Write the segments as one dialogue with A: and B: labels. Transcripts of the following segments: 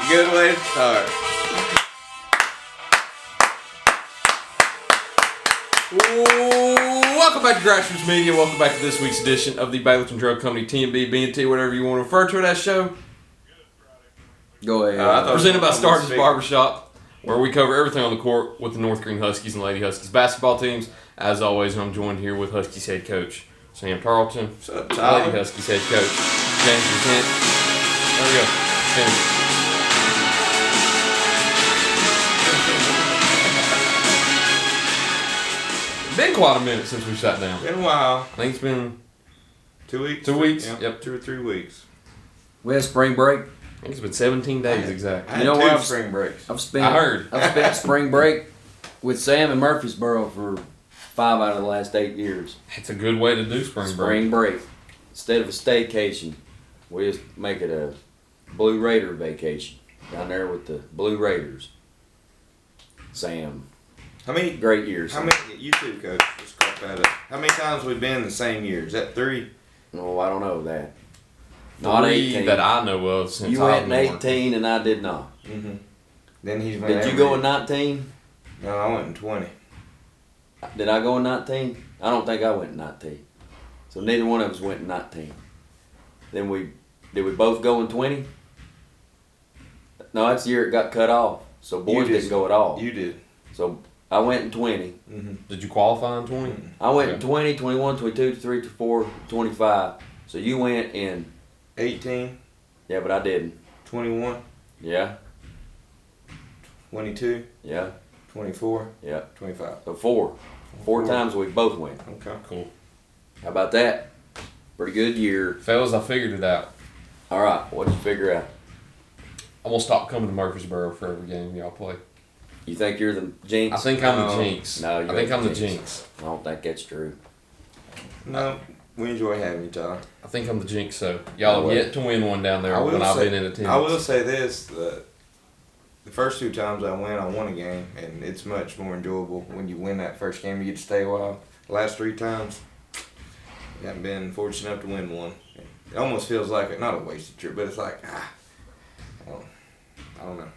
A: good way to start.
B: Welcome back to Grassroots Media. Welcome back to this week's edition of the Baileyton Drug Company TMB, B&T, whatever you want to refer to that show.
C: Go ahead.
B: Presented by Starnes Barber, where we cover everything on the court with the North Green Huskies and Lady Huskies basketball teams. As always, I'm joined here with Huskies head coach Sam Tarleton,
A: What's up, Tyler?
B: Lady Huskies head coach James Kent. There we go. James. Been quite a minute since we sat down.
A: Been a while.
B: I think it's been
A: 2 weeks.
B: 2 weeks.
A: Yep. 2 or 3 weeks.
C: We had spring break.
B: I think it's been 17 days exactly.
A: I
C: You know
A: had
C: what?
A: two spring breaks.
C: I've spent
B: I heard.
C: spring break with Sam in Murfreesboro for 5 out of the last 8 years.
B: It's a good way to do spring break.
C: Instead of a staycation, we just make it a Blue Raider vacation down there with the Blue Raiders. Sam,
A: How many?
C: great years.
A: How many? You too, Coach. Just caught that up. How many times we been in the same year? Is that 3?
C: Oh, I don't know that. Not
B: 3
C: 18.
B: that I know of since
C: You
B: I've
C: went in
B: been working.
C: 18 and I did not.
A: Mm-hmm. Then he's went.
C: Did you
A: every-
C: go in 19?
A: No, I went in 20.
C: Did I go in 19? I don't think I went in 19. So neither one of us went in 19. Then did we both go in 20? No, that's the year it got cut off. So boys didn't go at all.
A: You did.
C: So I went in 20.
A: Mm-hmm.
B: Did you qualify in 20?
C: I went in
B: Okay.
C: 20, 21, 22, 23, 24, 25. So you went in,
A: 18,
C: yeah, but I didn't.
A: 21,
C: Yeah,
A: 22,
C: yeah,
A: 24,
C: yeah.
A: 25.
C: So four. Four times we both went.
A: Okay.
B: Cool.
C: How about that? Pretty good year.
B: Fellas, I figured it out.
C: All right, what'd you figure out?
B: I'm going to stop coming to Murfreesboro for every game y'all play.
C: You think you're the jinx?
B: I think I'm the
A: No.
B: jinx.
C: No,
B: I
C: you're
B: think
C: the
B: I'm the
C: jinx.
B: jinx.
C: I don't think that's true.
A: No, we enjoy having you, Tyler.
B: I think I'm the jinx, so y'all have yet to win one down there when I've been in attendance.
A: I will say this: the first 2 times I won a game, and it's much more enjoyable when you win that first game. You get to stay a while. The last 3 times, you haven't been fortunate enough to win one. It almost feels like not a wasted trip, but it's like I don't know.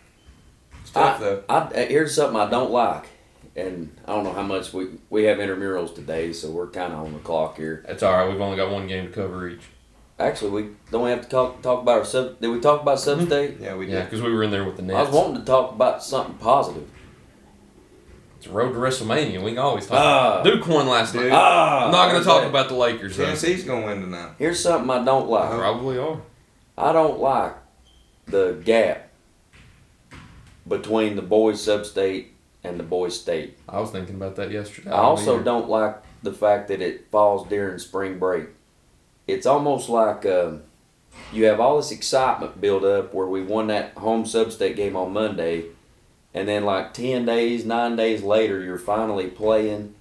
A: It's tough though.
C: Here's something I don't like, and I don't know how much we have intramurals today, so we're kind of on the clock here.
B: It's all right. We've only got one game to cover each.
C: Actually, we don't have to talk about our sub. Did we talk about sub-state?
A: Yeah, we did.
B: Yeah, because we were in there with the Nets.
C: I was wanting to talk about something positive.
B: It's a road to WrestleMania. We can always talk. Duke won last night.
A: Dude.
B: I'm not going to talk
C: okay.
B: about the Lakers, though.
A: Tennessee's gonna win tonight.
C: Here's something I don't like.
B: Probably are.
C: I don't like the gap between the boys sub-state and the boys state.
B: I was thinking about that yesterday.
C: I also don't like the fact that it falls during spring break. It's almost like you have all this excitement build up where we won that home sub-state game on Monday, and then like 10 days, 9 days later, you're finally playing,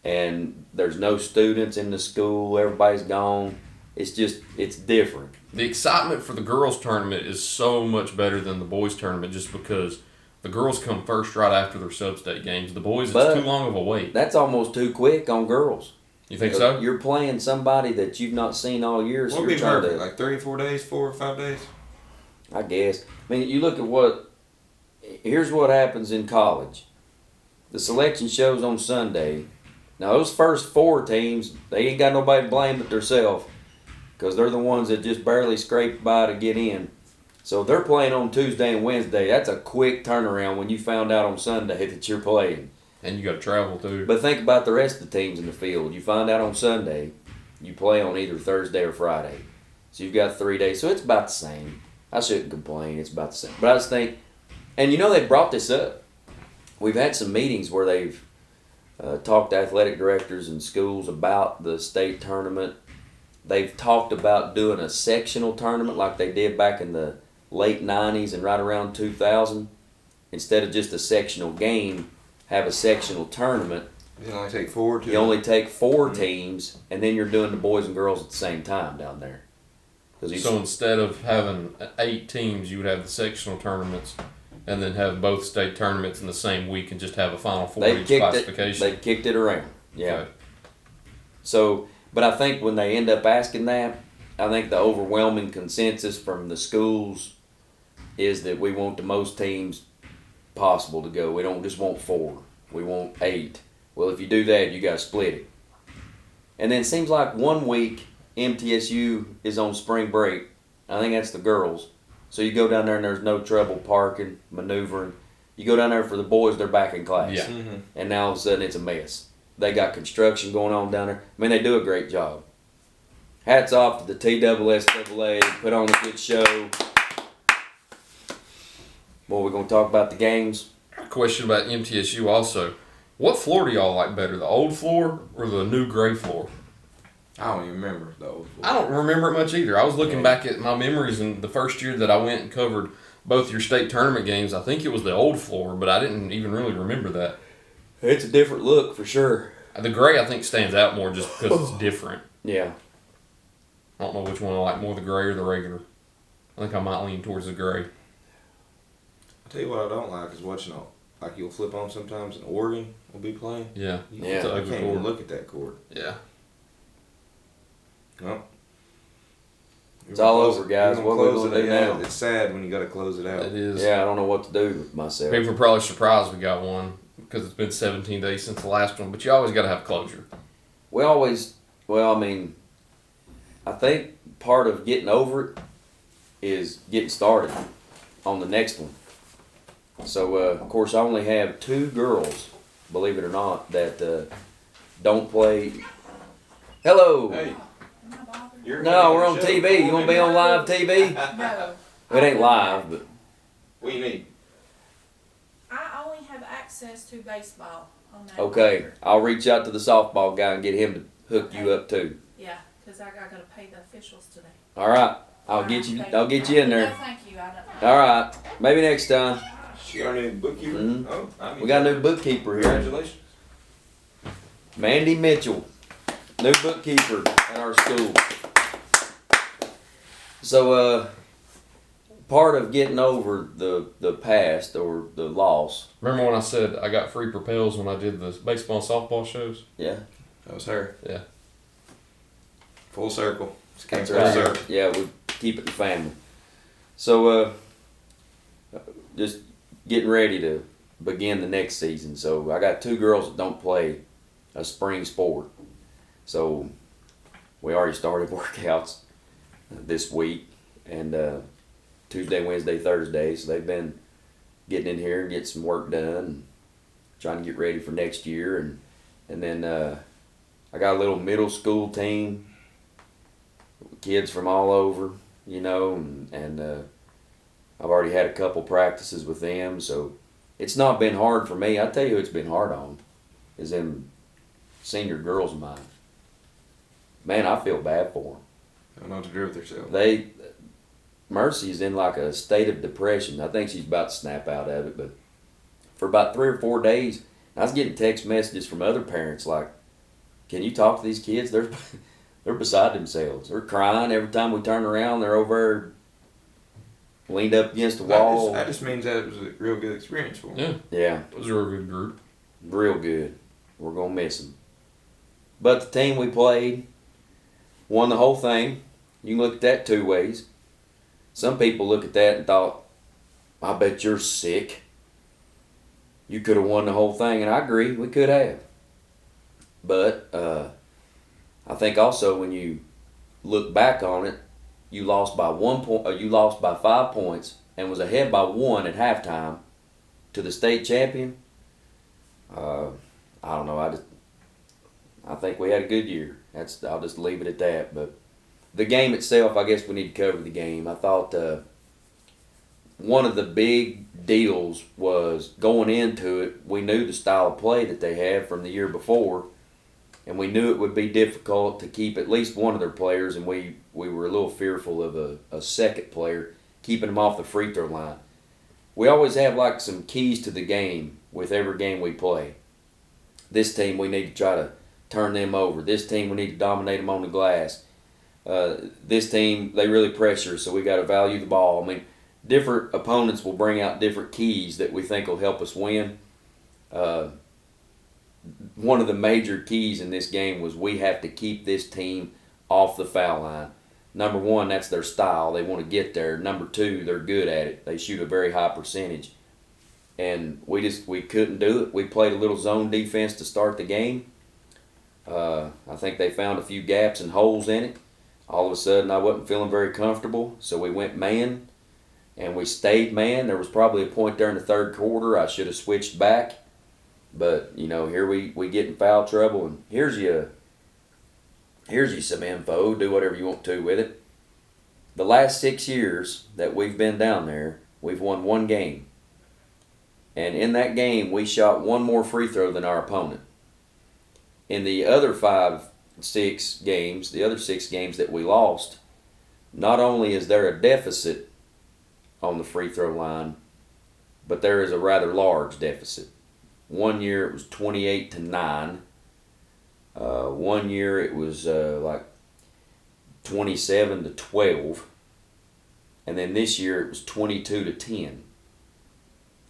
C: and there's no students in the school, everybody's gone. It's different.
B: The excitement for the girls' tournament is so much better than the boys' tournament just because the girls come first right after their sub-state games. The boys,
C: But
B: it's too long of a wait.
C: That's almost too quick on girls.
B: You think so?
C: You're playing somebody that you've not seen all year, so
A: What'll
C: you're
A: be
C: trying
A: perfect?
C: to,
A: Like 3 or 4 days, 4 or 5 days.
C: I guess. I mean, you look at here's what happens in college. The selection shows on Sunday. Now, those first 4 teams, they ain't got nobody to blame but themselves because they're the ones that just barely scraped by to get in. So they're playing on Tuesday and Wednesday. That's a quick turnaround when you found out on Sunday that you're playing.
B: And you got to travel, too.
C: But think about the rest of the teams in the field. You find out on Sunday, you play on either Thursday or Friday. So you've got 3 days. So it's about the same. I shouldn't complain. It's about the same. But I just think, and you know they brought this up. We've had some meetings where they've talked to athletic directors and schools about the state tournament. They've talked about doing a sectional tournament like they did back in the late 90s and right around 2000. Instead of just a sectional game, have a sectional tournament.
A: You only take 4 to.
C: You only take 4 teams, and then you're doing the boys and girls at the same time down there.
B: So instead of having 8 teams, you would have the sectional tournaments and then have both state tournaments in the same week and just have a Final Four each classification.
C: They kicked it around. Yeah.
B: Okay.
C: So, but I think when they end up asking that, I think the overwhelming consensus from the schools is that we want the most teams possible to go. We don't just want 4. We want 8. Well, if you do that, you got to split it. And then it seems like one week MTSU is on spring break. I think that's the girls. So you go down there and there's no trouble parking, maneuvering. You go down there for the boys, they're back in class.
B: Yeah.
A: Mm-hmm.
C: And now all of a sudden it's a mess. They got construction going on down there. I mean, they do a great job. Hats off to the TSSAA. Put on a good show. Well, we're going to talk about the games.
B: Question about MTSU also. What floor do y'all like better, the old floor or the new gray floor?
A: I don't even remember the old floor.
B: I don't remember it much either. I was looking back at my memories, and the first year that I went and covered both your state tournament games, I think it was the old floor, but I didn't even really remember that.
C: It's a different look for sure.
B: The gray, I think, stands out more just because it's different.
C: Yeah.
B: I don't know which one I like more, the gray or the regular. I think I might lean towards the gray.
A: I'll tell you what I don't like is watching like you'll flip on sometimes and Oregon will be playing.
B: Yeah.
C: Yeah.
B: It's an
A: I
B: ugly
A: can't
B: court.
A: even look at that court.
B: Yeah.
A: Well,
C: It's all over, guys. What we gonna do now?
A: It's sad when you got to close it out.
B: It is.
C: Yeah, I don't know what to do with myself.
B: People are probably surprised we got one because it's been 17 days since the last one, but you always got to have closure.
C: I think part of getting over it is getting started on the next one. So, of course, I only have 2 girls, believe it or not, that don't play. Hello.
A: Hey,
C: No, we're on TV. You want to be on live TV?
D: No.
C: It ain't live, but
A: What do you need?
D: I only have access to baseball on that.
C: okay. I'll reach out to the softball guy and get him to hook you up too.
D: Yeah, because I got to pay the officials today.
C: All right. I'll get you in
D: No,
C: there.
D: thank you. I don't.
C: All right. Maybe next time.
A: She got a new bookkeeper?
C: Mhm.
A: Oh, I mean,
C: We got a new bookkeeper here.
A: Congratulations.
C: Mandy Mitchell, new bookkeeper at our school. So, part of getting over the past or the loss,
B: Remember when I said I got free propels when I did the baseball and softball shows?
C: yeah,
A: That was her.
B: Yeah.
A: Full circle. It's came
C: that's
A: full
C: right.
A: circle.
C: Yeah, we keep it in the family. So, just getting ready to begin the next season. So, I got 2 girls that don't play a spring sport. So, we already started workouts this week, and Tuesday, Wednesday, Thursday. So they've been getting in here and getting some work done, and trying to get ready for next year. And then I got a little middle school team, kids from all over, and I've already had a couple practices with them. So it's not been hard for me. I tell you who it's been hard on is them senior girls of mine. Man, I feel bad for them.
A: I don't know what to do with herself.
C: Mercy's in like a state of depression. I think she's about to snap out of it, but for about 3 or 4 days, I was getting text messages from other parents like, "Can you talk to these kids? They're beside themselves. They're crying every time we turn around. They're over there, leaned up against the wall."
A: That just means that it was a real good experience for them.
B: Yeah.
C: Yeah,
B: It was a real good group.
C: real good. We're gonna miss them. But the team we played won the whole thing. You can look at that 2 ways. Some people look at that and thought, "I bet you're sick. You could have won the whole thing," and I agree, we could have. But I think also when you look back on it, you lost by 1 point. You lost by 5 points and was ahead by 1 at halftime to the state champion. I don't know. I think we had a good year. I'll just leave it at that. But the game itself, I guess we need to cover the game. I thought one of the big deals was going into it, we knew the style of play that they had from the year before, and we knew it would be difficult to keep at least one of their players, and we were a little fearful of a second player, keeping them off the free throw line. We always have like some keys to the game with every game we play. This team, we need to try to turn them over. This team, we need to dominate them on the glass. This team, they really pressure, so we got to value the ball. I mean, different opponents will bring out different keys that we think will help us win. One of the major keys in this game was we have to keep this team off the foul line. number one, that's their style. They want to get there. Number two, they're good at it. They shoot a very high percentage. And we couldn't do it. We played a little zone defense to start the game. I think they found a few gaps and holes in it. All of a sudden, I wasn't feeling very comfortable, so we went man, and we stayed man. There was probably a point there in the third quarter I should have switched back, but here we get in foul trouble, and here's you some info. Do whatever you want to with it. The last 6 years that we've been down there, we've won one game, and in that game we shot one more free throw than our opponent. In the other 6 games that we lost, not only is there a deficit on the free throw line, but there is a rather large deficit. One year it was 28-9. One year it was like 27-12. And then this year it was 22-10.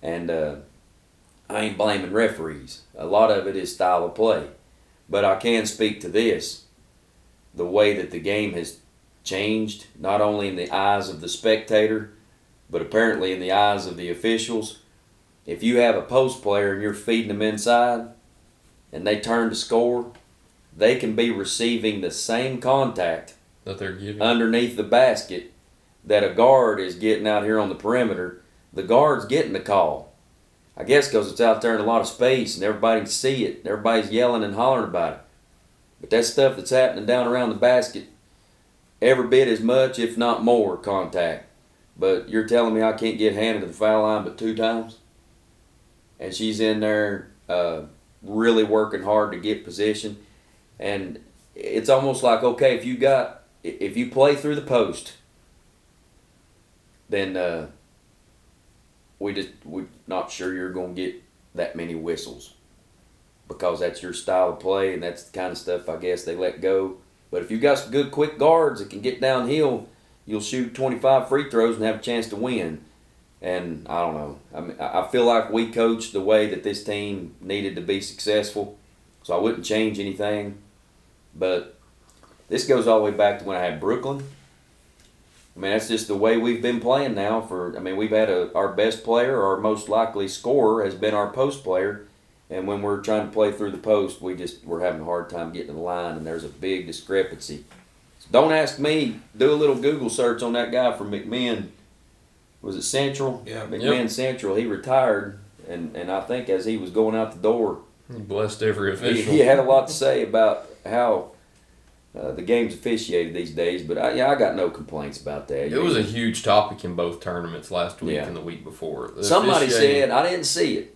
C: And I ain't blaming referees. A lot of it is style of play. But I can speak to this. The way that the game has changed, not only in the eyes of the spectator, but apparently in the eyes of the officials. If you have a post player and you're feeding them inside and they turn to score, they can be receiving the same contact
B: that they're giving
C: underneath the basket that a guard is getting out here on the perimeter. The guard's getting the call. I guess because it's out there in a lot of space and everybody can see it. And everybody's yelling and hollering about it. But that stuff that's happening down around the basket, every bit as much, if not more, contact. But you're telling me I can't get handed to the foul line but 2 times? And she's in there really working hard to get position. And it's almost like, okay, if you play through the post, then we're not sure you're going to get that many whistles because that's your style of play and that's the kind of stuff I guess they let go. But if you got some good quick guards that can get downhill, you'll shoot 25 free throws and have a chance to win. And I don't know. I mean, I feel like we coached the way that this team needed to be successful, so I wouldn't change anything. But this goes all the way back to when I had Brooklyn. I mean, that's just the way we've been playing now. We've had our best player, our most likely scorer, has been our post player. And when we're trying to play through the post, we're having a hard time getting to the line, and there's a big discrepancy. So don't ask me. Do a little Google search on that guy from McMinn. Was it Central?
A: Yeah.
C: McMinn
B: Yep.
C: Central. He retired, and I think as he was going out the door,
B: He blessed every official.
C: he had a lot to say about how the game's officiated these days, but I got no complaints about that.
B: It was a huge topic in both tournaments last week
C: Yeah.
B: and the week before. The
C: Somebody
B: officiating-
C: said, I didn't see it,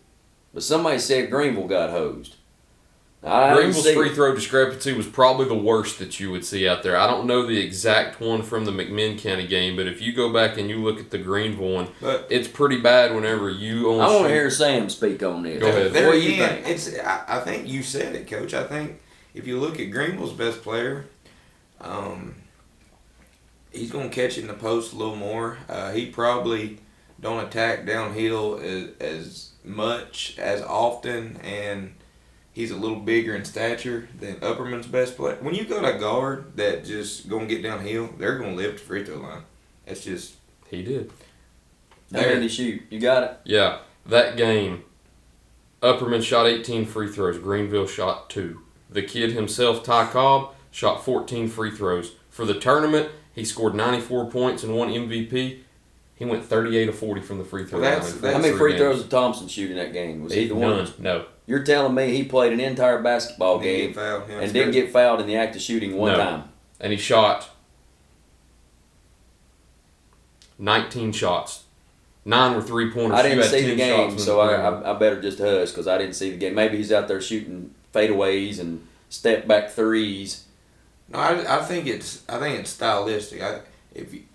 C: but somebody said Greenville got hosed. I didn't
B: Greenville's
C: see
B: free
C: it.
B: throw discrepancy was probably the worst that you would see out there. I don't know the exact one from the McMinn County game, but if you go back and you look at the Greenville one,
A: But
B: it's pretty bad whenever you only
C: I want to
B: shoot-
C: hear Sam speak on this.
B: Go ahead.
A: there
C: What do you
A: again,
C: think?
A: I think you said it, Coach. I think if you look at Greenville's best player, he's going to catch it in the post a little more. He probably don't attack downhill as much, as often, and he's a little bigger in stature than Upperman's best player. When you got a guard that just going to get downhill, they're going to lift the free throw line. That's just...
B: He did.
C: How many did he shoot? You got it?
B: Yeah, that game, Upperman shot 18 free throws. Greenville shot 2. The kid himself, Ty Cobb, shot 14 free throws. For the tournament, he scored 94 points and won MVP. He went 38 of 40 from the free throw
A: Well,
B: line.
A: that's-
B: in
C: How many
B: 3
C: free
B: games.
C: throws did Thompson shoot in that game? Was he the one?
B: None. No.
C: You're telling me he played an entire basketball
A: Didn't
C: game
A: get fouled. Yeah,
C: and
A: that's
C: didn't
A: good.
C: get fouled in the act of shooting one
B: No.
C: time?
B: And he shot 19 shots. 9 were three-pointers.
C: I didn't
B: You had
C: see the
B: 10
C: game,
B: shots
C: so
B: in the game.
C: I better just hush because I didn't see the game. Maybe he's out there shooting fadeaways and step back threes.
A: No, I think it's stylistic.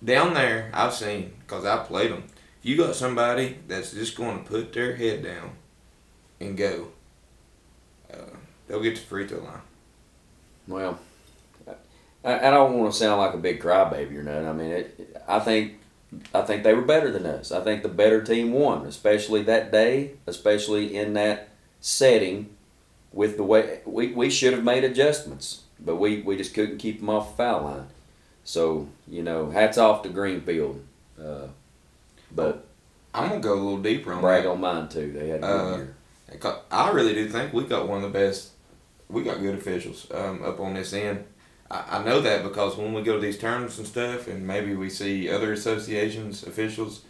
A: Down there, I've seen, because I played them, if you got somebody that's just going to put their head down and go, they'll get to the free throw line.
C: Well, I don't want to sound like a big crybaby or nothing. I mean, I think they were better than us. I think the better team won, especially that day, especially in that setting. With the way we should have made adjustments, but we just couldn't keep them off the foul line. So, hats off to Greenfield. But
A: I'm gonna go a little deeper on
C: brag
A: that.
C: on mine too. They had a good year.
A: I really do think we got one of the best. We got good officials up on this end. I know that because when we go to these tournaments and stuff, and maybe we see other associations officials,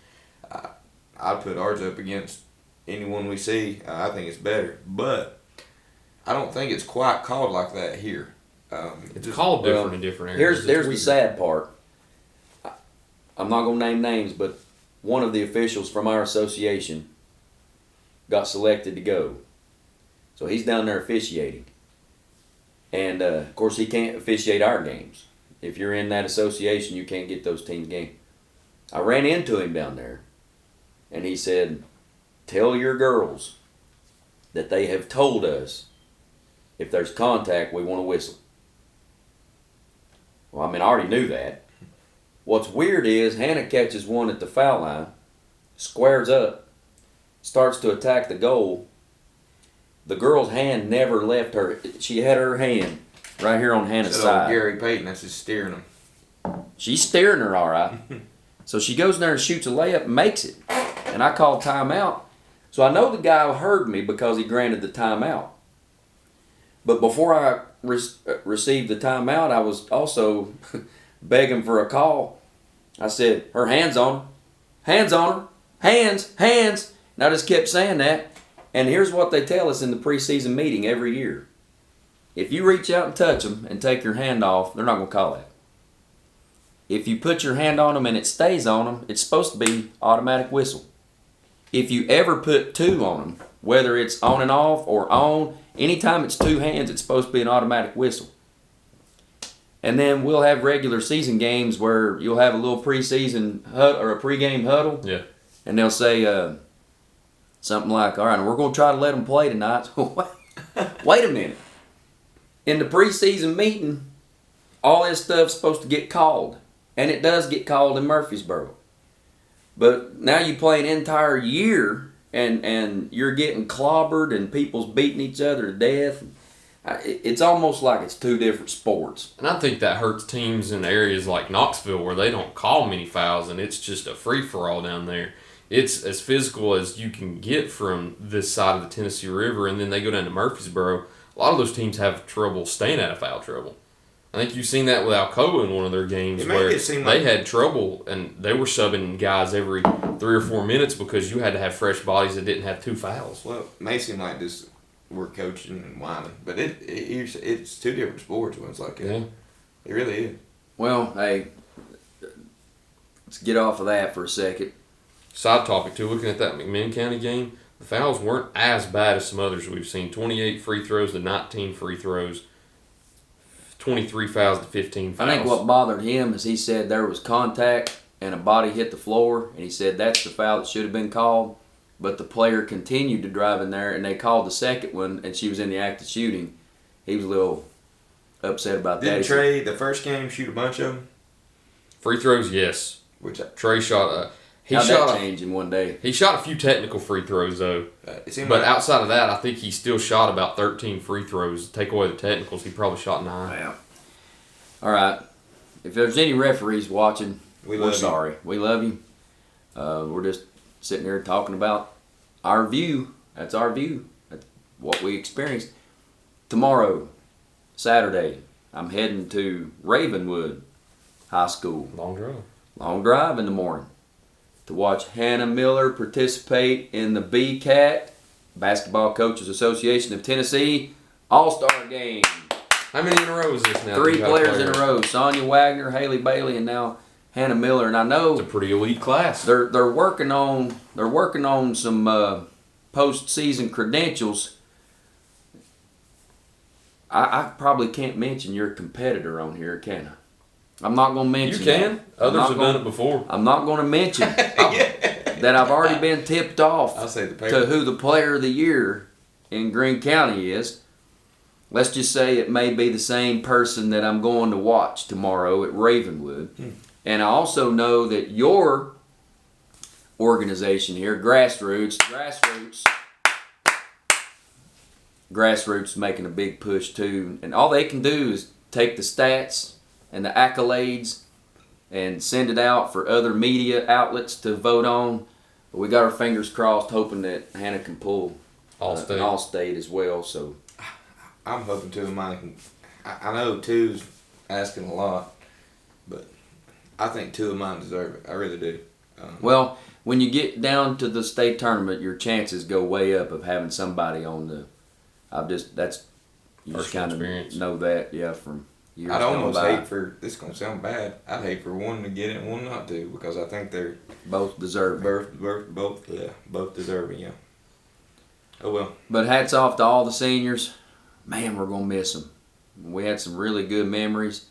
A: I'd put ours up against anyone we see. I think it's better, but I don't think it's quite called like that here.
B: It's called different in different areas.
C: There's the sad part. I'm not gonna name names, but one of the officials from our association got selected to go. So he's down there officiating. And, of course, he can't officiate our games. If you're in that association, you can't get those teams' games. I ran into him down there, and he said, tell your girls that they have told us if there's contact, we want to whistle. Well, I already knew that. What's weird is Hannah catches one at the foul line, squares up, starts to attack the goal. The girl's hand never left her. She had her hand right here on Hannah's side.
A: Gary Payton, that's just steering them.
C: She's steering her all right. So she goes in there and shoots a layup and makes it. And I called timeout. So I know the guy heard me because he granted the timeout. But before I received the timeout, I was also begging for a call. I said, her hands on her. Hands on her. Hands. Hands. And I just kept saying that. And here's what they tell us in the preseason meeting every year. If you reach out and touch them and take your hand off, they're not going to call that. If you put your hand on them and it stays on them, it's supposed to be automatic whistle. If you ever put two on them, whether it's on and off or on, anytime it's two hands, it's supposed to be an automatic whistle. And then we'll have regular season games where you'll have a little preseason or a pregame huddle.
B: Yeah.
C: And they'll say something like, all right, we're going to try to let them play tonight. Wait a minute. In the preseason meeting, all this stuff's supposed to get called. And it does get called in Murfreesboro. But now you play an entire year and you're getting clobbered and people's beating each other to death. It's almost like it's two different sports.
B: And I think that hurts teams in areas like Knoxville where they don't call many fouls and it's just a free-for-all down there. It's as physical as you can get from this side of the Tennessee River, and then they go down to Murfreesboro. A lot of those teams have trouble staying out of foul trouble. I think you've seen that with Alcoa in one of their games where they had trouble and they were subbing guys every 3 or 4 minutes because you had to have fresh bodies that didn't have two fouls.
A: Well, it may seem like this we're coaching and whining, but it's two different sports when it's like that.
B: Yeah.
A: It really is.
C: Well, hey, let's get off of that for a second.
B: Side topic too, looking at that McMinn County game, the fouls weren't as bad as some others we've seen. 28 free throws to 19 free throws. 23 fouls to 15 fouls.
C: I think what bothered him is he said there was contact and a body hit the floor, and he said that's the foul that should have been called. But the player continued to drive in there, and they called the second one, and she was in the act of shooting. He was a little upset about that.
A: Didn't Trey, the first game, shoot a bunch of them?
B: Free throws, yes.
A: Which
B: Trey shot
C: how'd that change in one day?
B: He shot a few technical free throws, though.
A: but
B: like, outside of that, I think he still shot about 13 free throws. Take away the technicals, he probably shot 9.
C: Wow. All right. If there's any referees watching, we're sorry. We love you. We're just sitting here talking about our view. That's our view. That's what we experienced. Tomorrow, Saturday, I'm heading to Ravenwood High School.
B: Long drive.
C: Long drive in the morning to watch Hannah Miller participate in the BCAT, Basketball Coaches Association of Tennessee, All-Star Game.
B: How many in a row is this now?
C: 3 players in a row. Sonia Wagner, Haley Bailey, and now Hannah Miller. And I know
B: it's a pretty elite class.
C: They're working on some postseason credentials. I probably can't mention your competitor on here, can I? I'm not going to mention.
B: You can. Others have done it before.
C: I'm not going to mention that I've already been tipped off to who the player of the year in Greene County is. Let's just say it may be the same person that I'm going to watch tomorrow at Ravenwood. And I also know that your organization here, Grassroots making a big push too. And all they can do is take the stats and the accolades and send it out for other media outlets to vote on. But we got our fingers crossed, hoping that Hannah can pull
B: All-State.
C: an All-State as well. So
A: I'm hoping 2 of mine can. I know 2's asking a lot, but I think 2 of mine deserve it. I really do.
C: well, when you get down to the state tournament, your chances go way up of having somebody on the. That's you just
B: Personal
C: kind of
B: experience.
C: know that, from years
A: I'd
C: gone
A: almost
C: by.
A: hate for this. Is gonna sound bad. I'd hate for one to get it and one not to, because I think they're
C: Both deserve it.
A: both deserving. Yeah. Oh well.
C: But hats off to all the seniors. Man, we're gonna miss them. We had some really good memories.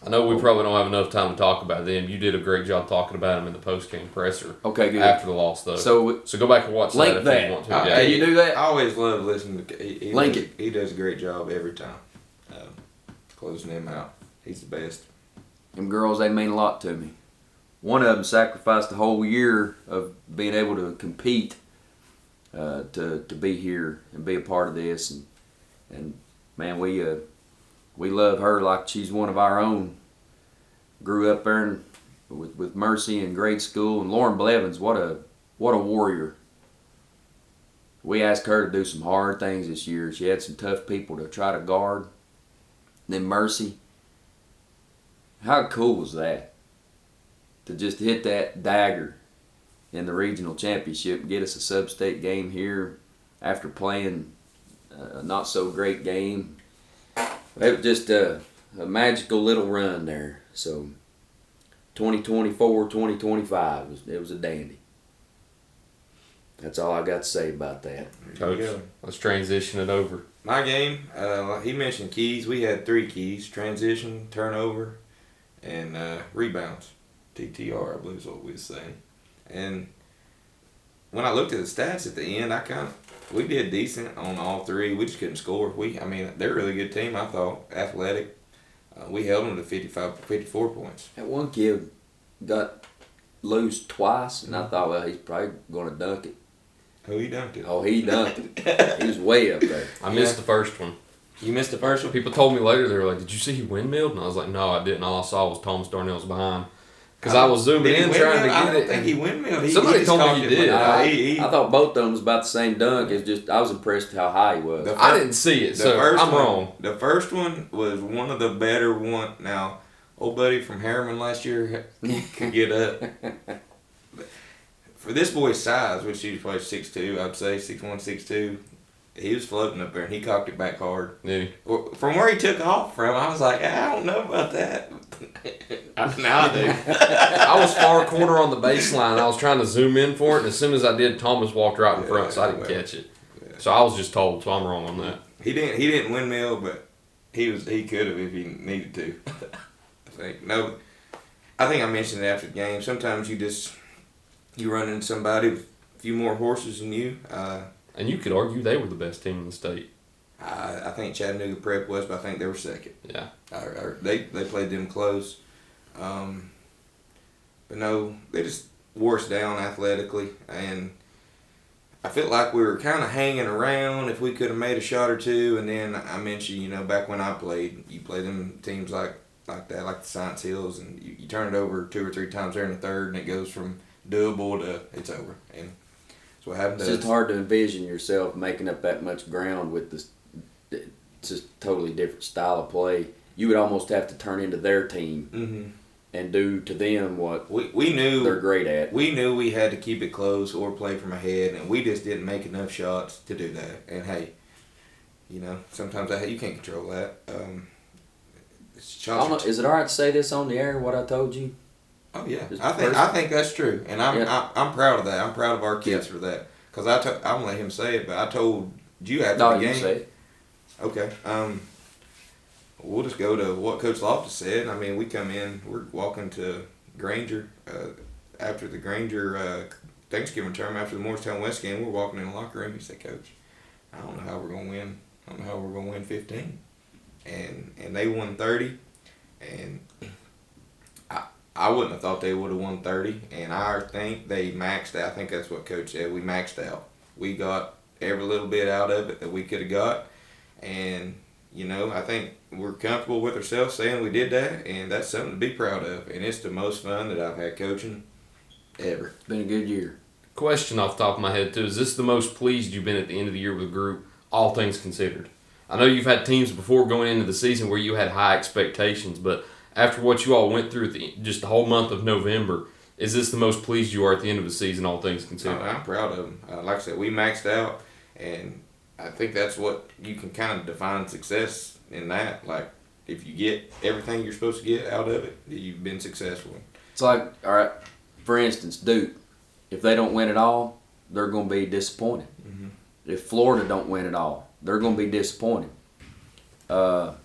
B: I know we probably don't have enough time to talk about them. You did a great job talking about them in the post-game presser
C: Okay, good.
B: after the loss, though.
C: So
B: go back and watch
C: link
B: that if
C: that.
B: you want to.
A: Can
B: Yeah.
C: you do that?
A: I always love listening to. He
C: Link
A: does,
C: it.
A: He does a great job every time. Closing him out. He's the best.
C: them girls, they mean a lot to me. One of them sacrificed the whole year of being able to compete to be here and be a part of this, and man, we love her like she's one of our own. Grew up there with Mercy in grade school, and Lauren Blevins, what a warrior. We asked her to do some hard things this year. She had some tough people to try to guard. Then Mercy, how cool was that? To just hit that dagger in the regional championship and get us a sub-state game here after playing a not so great game. It was just a magical little run there. So 2024, 2025, it was a dandy. That's all I got to say about that.
A: There you
B: Coach,
A: go.
B: let's transition it over.
A: My game, he mentioned keys. We had 3 keys: transition, turnover, and rebounds. TTR, I believe is what we were saying. And when I looked at the stats at the end, we did decent on all 3. We just couldn't score. They're a really good team, I thought. Athletic. We held them to 54 points.
C: That one kid got loose twice, and I thought, well, he's probably going to dunk it.
A: Who he dunked it?
C: Oh, he dunked it. He was way up there.
B: I missed the first one.
A: You missed the first one?
B: People told me later, they were like, "Did you see he windmilled?" And I was like, "No, I didn't. All I saw was Thomas Darnell's behind." Because I was zooming in trying to get
A: I don't
B: it.
A: think he windmilled.
B: Somebody told me
A: caught
B: he
A: it,
B: did.
A: but,
C: I thought both of them was about the same dunk. It's just I was impressed how high he was.
B: I didn't see it, so I'm wrong.
A: The first one was one of the better one. Now, old buddy from Harriman last year could get up. For this boy's size, which he was probably 6'2", I'd say 6'1", 6'2", he was floating up there, and he cocked it back hard.
B: Yeah.
A: From where he took off from, I was like, I don't know about that. Now I do.
B: I was far corner on the baseline. I was trying to zoom in for it, and as soon as I did, Thomas walked right in front, so I didn't catch it.
A: Yeah.
B: So I was just told, so I'm wrong on that.
A: He didn't windmill, but he could have if he needed to. I think I think I mentioned it after the game. Sometimes you run into somebody with a few more horses than you.
B: And you could argue they were the best team in the state.
A: I think Chattanooga Prep was, but I think they were second.
B: Yeah.
A: They played them close. But no, they just wore us down athletically, and I felt like we were kind of hanging around if we could have made a shot or two. And then I mentioned, back when I played, you play them teams like that, like the Science Hills, and you turn it over 2 or 3 times there in the third, and it goes from doable to it's over. And that's what happened.
C: It's just hard to envision yourself making up that much ground with this. It's just a totally different style of play. You would almost have to turn into their team and do to them what
A: we knew
C: they're great at.
A: We knew we had to keep it close or play from ahead, and we just didn't make enough shots to do that. And hey, sometimes you can't control that.
C: I don't know, is it all right to say this on the air? What I told you?
A: Oh yeah,
C: Just
A: I think that's true, and I'm proud of that. I'm proud of our kids
C: Yeah.
A: for that, because I'm gonna let him say it, but I told you after
C: No,
A: the
C: you
A: game.
C: say it.
A: Okay. We'll just go to what Coach Loftus said. We come in, we're walking to Granger after the Granger Thanksgiving term, after the Morristown West game. We're walking in the locker room. He said, "Coach, I don't know how we're gonna win. I don't know how we're gonna win 15." And they won 30, and I wouldn't have thought they would have won 30. And I think they maxed out. I think that's what Coach said. We maxed out. We got every little bit out of it that we could have got. And you know, I think we're comfortable with ourselves saying we did that, and that's something to be proud of. And it's the most fun that I've had coaching ever.
C: It's been a good year.
B: Question off the top of my head, too. Is this the most pleased you've been at the end of the year with a group, all things considered? I know you've had teams before going into the season where you had high expectations, but after what you all went through at just the whole month of November, is this the most pleased you are at the end of the season, all things considered?
A: I'm proud of them. Like I said, we maxed out, and I think that's what you can kind of define success in that. Like, if you get everything you're supposed to get out of it, you've been successful.
C: It's like, all right, for instance, Duke. If they don't win it all, they're going to be disappointed.
A: Mm-hmm.
C: If Florida don't win it all, they're going to be disappointed.
A: I'm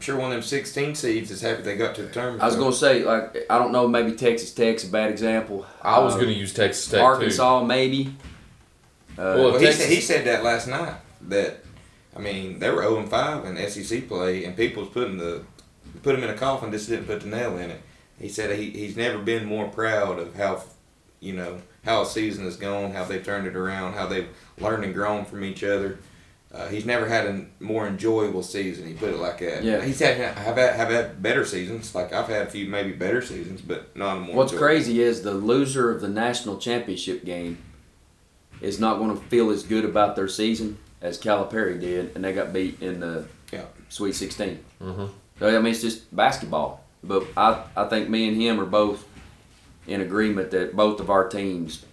A: sure one of them 16 seeds is happy they got to the tournament.
C: I was going to say, like, I don't know, maybe Texas Tech's a bad example.
B: I was going to use Texas Tech,
C: Arkansas, maybe.
A: Well, he said that last night. That, I mean, they were 0-5 in SEC play, and people was put him in a coffin, just didn't put the nail in it. He said he's never been more proud of how, you know, how a season has gone, how they turned it around, how they've learned and grown from each other. He's never had a more enjoyable season. He put it like that.
C: Yeah.
A: He's have had better seasons. Like I've had a few maybe better seasons, but not more.
C: What's
A: enjoyable.
C: crazy is the loser of the national championship game is not going to feel as good about their season as Calipari did, and they got beat in the Sweet 16.
B: Mm-hmm.
C: So, I mean, it's just basketball. But I think me and him are both in agreement that both of our teams,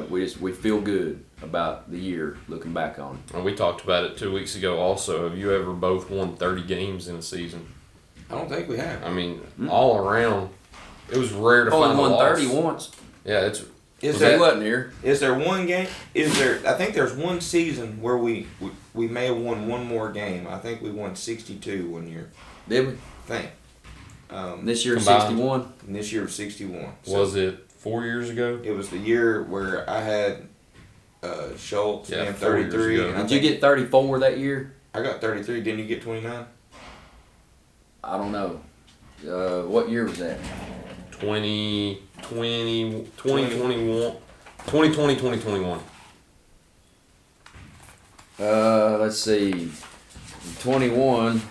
C: we feel good about the year looking back on it.
B: And we talked about it 2 weeks ago also. Have you ever both won 30 games in a season?
A: I don't think we have.
B: I mean, all around, it was rare to
C: Only
B: find a
C: won
B: loss.
C: 30 once.
B: Yeah, it's
A: Is
C: He
A: there
C: wasn't here.
A: Is there one game? Is there? I think there's one season where we may have won one more game. I think we won 62 one year.
C: Did we?
A: I think.
C: This year,
B: Combined.
C: 61.
A: And this year was 61. So
B: was it 4 years ago?
A: it was the year where I had Schultz
B: Yeah,
A: and
B: 4 years
A: 33.
B: ago.
A: And I
C: Did you
A: think
C: get 34 that year?
A: I got 33. Didn't you get 29?
C: I don't know. What year was that?
B: 2020, 2021. 2020, 2021.
C: Let's see. 21,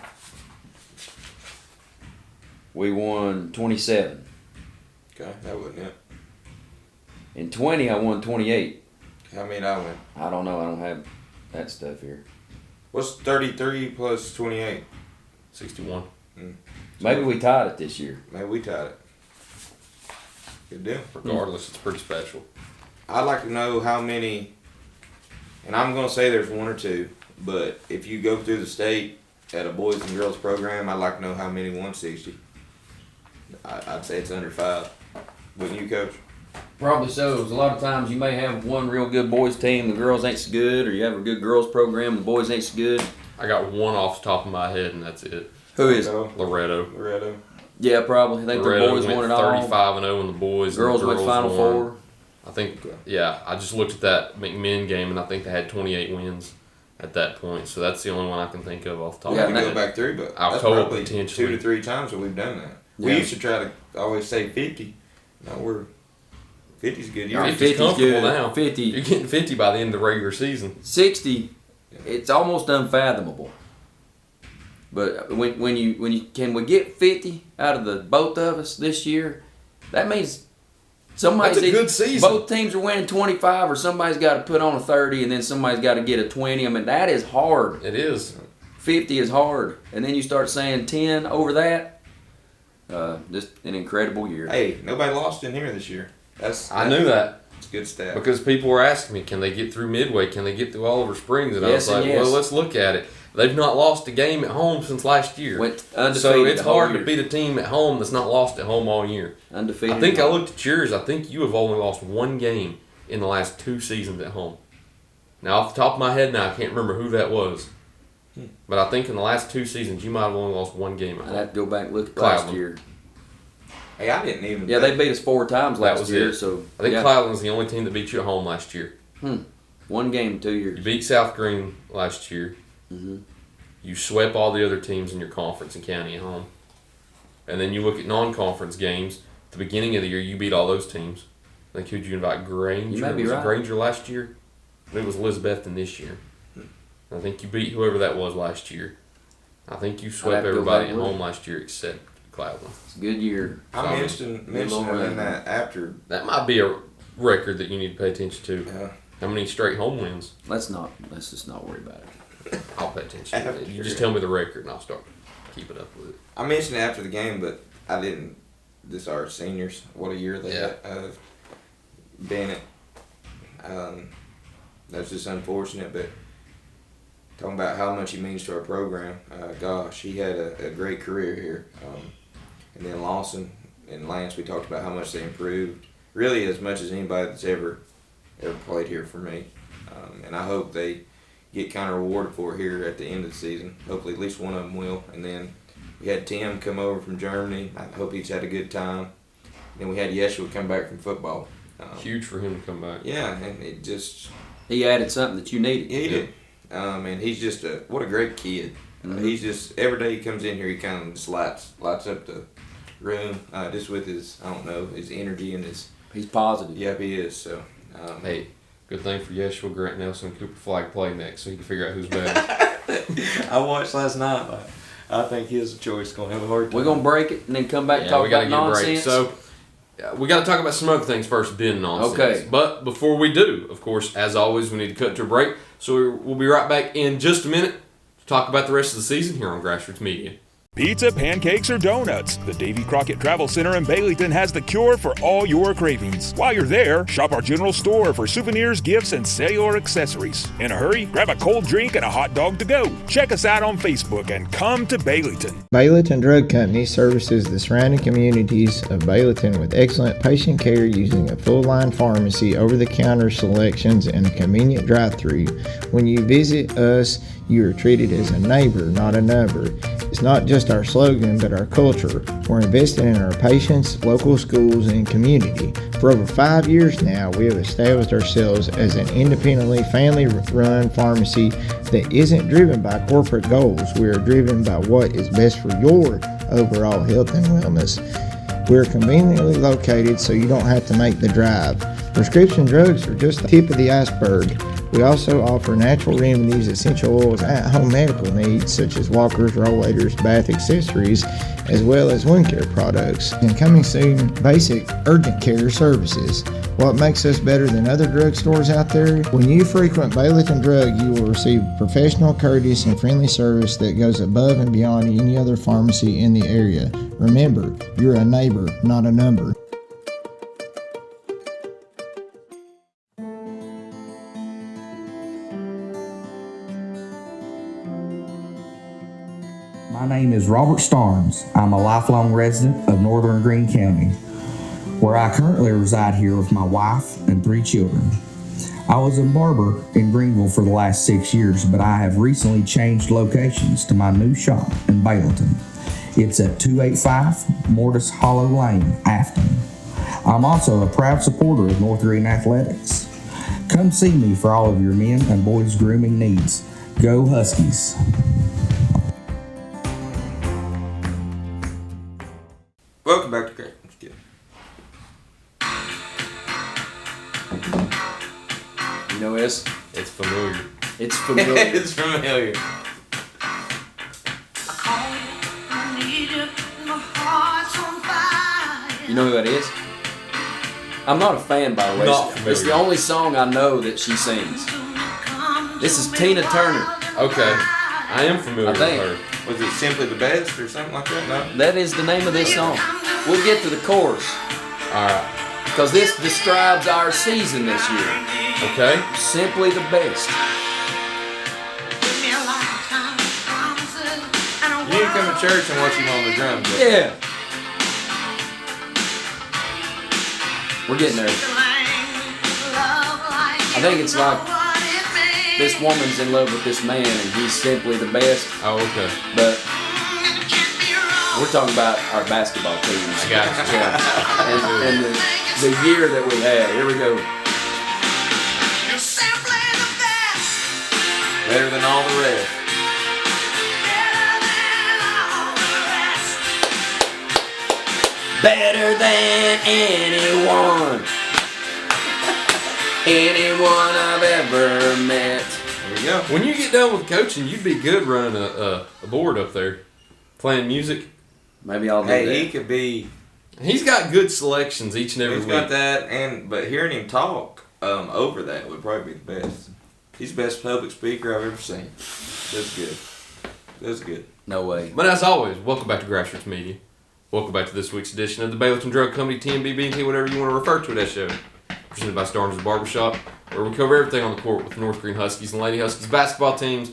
C: we won 27.
A: Okay, that wasn't it.
C: In 20, I won 28.
A: How many I win?
C: I don't know. I don't have that stuff here.
A: What's 33 plus 28?
B: 61.
C: Maybe we tied it this year.
A: Maybe we tied it. Good deal.
B: Regardless, it's pretty special.
A: I'd like to know how many, and I'm going to say there's one or two, but if you go through the state at a boys and girls program, I'd like to know how many won 60. I'd say it's under 5. Wouldn't you, Coach?
C: Probably so. A lot of times you may have one real good boys team, the girls ain't so good, or you have a good girls program, the boys ain't so good.
B: I got one off the top of my head, and that's it.
C: Who is?
B: Loretto.
A: Loretto.
C: Yeah, probably. I think the
B: Loretto
C: boys
B: went
C: won it all.
B: 35-0 in the boys.
C: Girls
B: and the
C: went Final
B: won.
C: Four.
B: I think, yeah, I just looked at that McMinn game, and I think they had 28 wins at that point. So that's the only one I can think of off the top
A: We
B: of
A: have
B: my
A: to
B: head.
A: go back through, but that's
B: Alcoa
A: probably
B: potentially.
A: 2 to 3 times that we've done that.
C: Yeah.
A: We used to try to always say 50. Now we're 50's good.
C: Yeah,
A: You're
B: 50's comfortable
C: good.
B: now.
C: 50.
B: You're getting 50 by the end of the regular season.
C: 60, it's almost unfathomable. But when you can we get 50 out of the both of us this year, that means somebody's
B: That's a good season.
C: Both teams are winning 25, or somebody's got to put on a 30, and then somebody's got to get a 20. I mean, that is hard.
B: It is.
C: 50 is hard, and then you start saying 10 over that. Just an incredible year.
A: Hey, nobody lost in here this year.
B: I knew that.
A: It's a good stat.
B: Because people were asking me, can they get through Midway? Can they get through Oliver Springs? And
C: Yes
B: I was
C: and
B: like,
C: yes.
B: well, let's look at it. They've not lost a game at home since last year.
C: Went undefeated.
B: So it's
C: the whole
B: hard to
C: year.
B: beat a team at home that's not lost at home all year.
C: Undefeated.
B: I think I looked at yours. I think you have only lost one game in the last 2 seasons at home. Now, off the top of my head now, I can't remember who that was. But I think in the last 2 seasons, you might have only lost one game at
C: I'd
B: home.
C: have to go back and look at last
B: Cloudland.
C: year.
A: Hey, I didn't even.
C: Yeah, they beat us 4 times
B: That
C: last
B: was
C: year.
B: it.
C: So
B: I think
C: yeah.
B: Cloudland's the only team that beat you at home last year.
C: One game, 2 years.
B: You beat South Green last year.
C: Mm-hmm.
B: You swept all the other teams in your conference and county at home. And then you look at non-conference games. At the beginning of the year, you beat all those teams. I think who'd you invite? Granger?
C: You may be
B: was it
C: right.
B: Granger last year? I think it was Elizabethton this year. I think you beat whoever that was last year. I think you
C: I'd
B: swept
C: have to go
B: everybody
C: back
B: at
C: with
B: home
C: it.
B: last year except Cloudland.
C: It's a good year.
A: I mentioned him in that after.
B: That might be a record that you need to pay attention to.
A: Yeah.
B: How many straight home wins?
C: Let's just not worry about it.
B: I'll pay attention to it. You just tell me the record and I'll start keeping up with it.
A: I mentioned it after the game, but I didn't. This our seniors. What a year they had. Bennett. That's just unfortunate, but talking about how much he means to our program, gosh, he had a great career here. And then Lawson and Lance, we talked about how much they improved, really as much as anybody that's ever played here for me. And I hope they get kind of rewarded for it here at the end of the season. Hopefully at least one of them will. And then we had Tim come over from Germany. I hope he's had a good time. Then we had Yeshua come back from football.
B: Huge for him to come back.
A: Yeah, and it just...
C: He added something that you needed.
A: He did. And he's just what a great kid. He's just, every day he comes in here, he kind of just lights up the room, just with his, I don't know, his energy and his...
C: He's positive.
A: Yep, he is. So,
B: hey, good thing for Yeshua, Grant Nelson, and Cooper Flag play next so he can figure out who's better.
A: I watched last night. I think his choice going to have a hard time.
C: We're going to break it and then come back and talk about nonsense.
B: So, we got to talk about some other things first, then nonsense.
C: Okay.
B: But before we do, of course, as always, we need to cut to a break. So we'll be right back in just a minute to talk about the rest of the season here on Grassroots Media.
E: Pizza, pancakes, or donuts, the Davy Crockett Travel Center in Baileyton has the cure for all your cravings. While you're there, shop our general store for souvenirs, gifts, and cellular accessories. In a hurry, grab a cold drink and a hot dog to go. Check us out on Facebook and come to Baileyton.
F: Baileyton Drug Company services the surrounding communities of Baileyton with excellent patient care using a full-line pharmacy, over-the-counter selections, and a convenient drive-thru. When you visit us, you are treated as a neighbor, not a number. It's not just our slogan, but our culture. We're investing in our patients, local schools, and community. For over 5 years now, we have established ourselves as an independently family-run pharmacy that isn't driven by corporate goals. We are driven by what is best for your overall health and wellness. We're conveniently located so you don't have to make the drive. Prescription drugs are just the tip of the iceberg. We also offer natural remedies, essential oils, at-home medical needs such as walkers, rollators, bath accessories, as well as wound care products. And coming soon, basic urgent care services. What makes us better than other drugstores out there? When you frequent Baileyton Drug, you will receive professional, courteous, and friendly service that goes above and beyond any other pharmacy in the area. Remember, you're a neighbor, not a number.
G: My name is Robert Starnes. I'm a lifelong resident of Northern Greene County, where I currently reside here with my wife and 3 children. I was a barber in Greenville for the last 6 years, but I have recently changed locations to my new shop in Baileyton. It's at 285 Mortis Hollow Lane, Afton. I'm also a proud supporter of North Greene Athletics. Come see me for all of your men and boys grooming needs. Go Huskies!
A: Welcome back to Grassroots.
C: You know, it's
B: familiar.
C: It's familiar.
A: It's familiar.
C: You know who that is? I'm not a fan, by the way.
B: Not
C: It's the
B: familiar.
C: only song I know that she sings. This is Tina Turner.
B: Okay. I am familiar
C: I
B: with
C: think.
B: her.
A: Was it Simply the Best or something like that? No?
C: That is the name of this song. We'll get to the chorus
B: All right.
C: because this describes our season this year.
B: Okay.
C: Simply the best.
A: You didn't come to church and watch him on the drums. but-
C: Yeah. We're getting there. I think it's like this woman's in love with this man and he's simply the best,
B: Oh, okay.
C: but we're talking about our basketball teams.
B: I got you.
C: Yeah. And the year that we had. Here we go.
A: Better than all the rest.
C: Better than anyone. Anyone I've ever met.
A: There you go.
B: When you get done with coaching, you'd be good running a board up there, playing music.
C: Maybe I'll do
A: Hey,
C: that.
A: he could be.
B: He's got good selections each and every
A: He's
B: week.
A: got that, but hearing him talk over that would probably be the best. He's the best public speaker I've ever seen. That's good. That's good.
C: No way.
B: But as always, welcome back to Grassroots Media. Welcome back to this week's edition of the Baileyton Drug Company, TMBBT, whatever you want to refer to that show. Presented by Starnes Barber, where we cover everything on the court with the North Green Huskies and Lady Huskies basketball teams.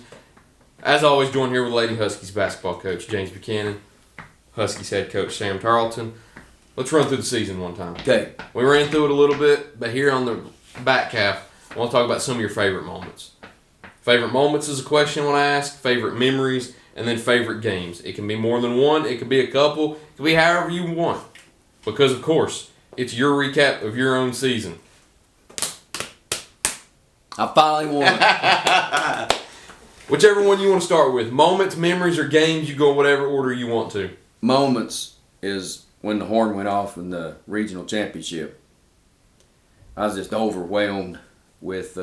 B: As always, joined here with Lady Huskies basketball coach James Buchanan, Huskies head coach Sam Tarleton. Let's run through the season one time.
C: Okay.
B: We ran through it a little bit, but here on the back half, I want to talk about some of your favorite moments. Favorite moments is a question I want to ask, favorite memories, and then favorite games. It can be more than one, it could be a couple, it could be however you want. Because, of course, it's your recap of your own season.
C: I finally won.
B: Whichever one you want to start with. Moments, memories, or games, you go whatever order you want to.
C: Moments is when the horn went off in the regional championship. I was just overwhelmed with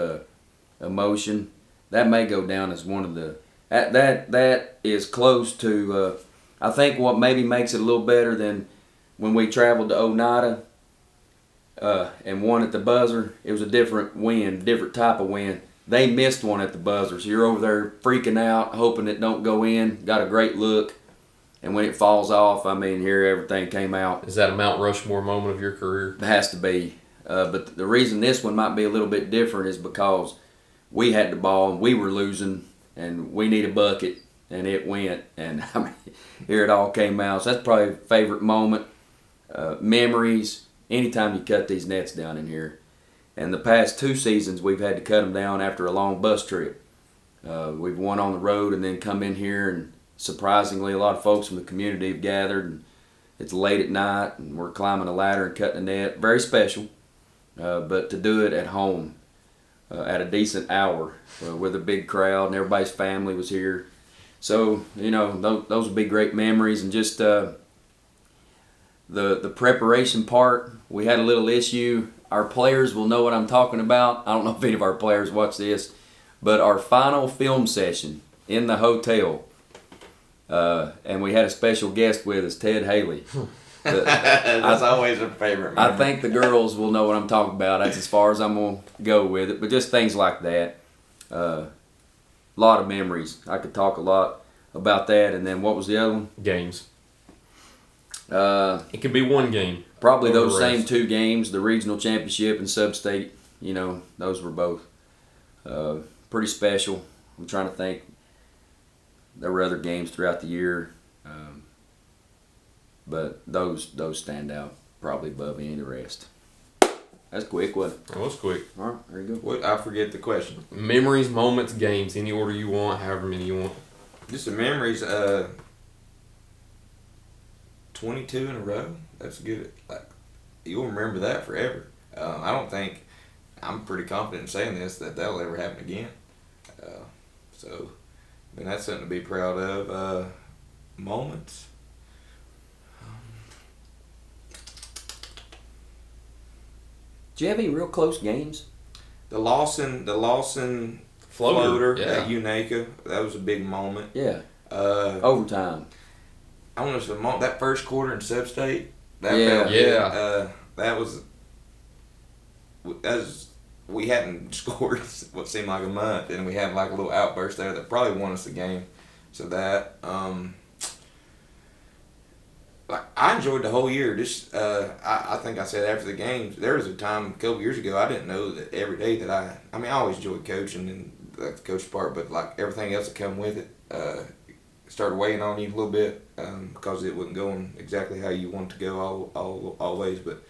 C: emotion. That may go down as one of the that is close to I think what maybe makes it a little better than when we traveled to Oneida and won at the buzzer. It was a different win, different type of win. They missed one at the buzzer, so you're over there freaking out, hoping it don't go in. Got a great look, and when it falls off, I mean, here everything came out.
B: Is that a Mount Rushmore moment of your career?
C: It has to be. But the reason this one might be a little bit different is because we had the ball and we were losing and we need a bucket and it went. And I mean, here it all came out. So that's probably a favorite moment. Memories, anytime you cut these nets down in here. And the past 2 seasons we've had to cut them down after a long bus trip. We've won on the road and then come in here, and surprisingly a lot of folks from the community have gathered. And it's late at night and we're climbing a ladder and cutting a net. Very special. But to do it at home at a decent hour with a big crowd and everybody's family was here. So, you know, those would be great memories. And just the preparation part, we had a little issue. Our players will know what I'm talking about. I don't know if any of our players watch this, but our final film session in the hotel, and we had a special guest with us, Ted Haley.
A: That's always a favorite memory.
C: I think the girls will know what I'm talking about. That's as far as I'm going to go with it. But just things like that. A lot of memories. I could talk a lot about that. And then what was the other one?
B: Games. It could be one game.
C: Probably
B: Over
C: those
B: the rest.
C: same 2 games, the regional championship and sub-state. You know, those were both pretty special. I'm trying to think. There were other games throughout the year. But those stand out probably above any of the rest. That's quick, wasn't it?
B: That was quick.
C: All right, there you go.
A: What? I forget the question.
B: Memories, moments, games, any order you want, however many you want.
A: Just the memories. 22 in a row. That's good. Like, you'll remember that forever. I don't think, I'm pretty confident in saying this, that that'll ever happen again. So, I mean, that's something to be proud of. Moments.
C: Do you have any real close games?
A: The Lawson floater
B: yeah.
A: at Unaka, that was a big moment.
C: Yeah.
A: I
C: Overtime.
A: don't know if it was that first quarter in sub-state. That
C: Yeah.
A: felt good. That was we hadn't scored what seemed like a month, and we had like a little outburst there that probably won us the game. So that like I enjoyed the whole year. Just I think I said after the games, there was a time a couple years ago I didn't know that every day that I always enjoyed coaching and like the coach part, but like everything else that come with it started weighing on you a little bit because it wasn't going exactly how you want it to go always. But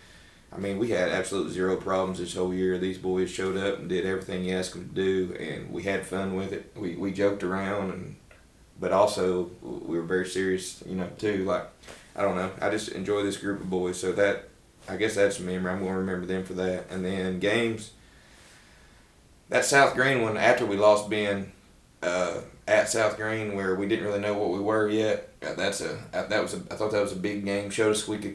A: I mean, we had absolutely zero problems this whole year. These boys showed up and did everything you asked them to do, and we had fun with it. We joked around, but also we were very serious, too. Like, I don't know. I just enjoy this group of boys. So I guess that's a memory. I'm going to remember them for that. And then games. That South Green one, after we lost Ben at South Green, where we didn't really know what we were yet. I thought that was a big game. Showed us we was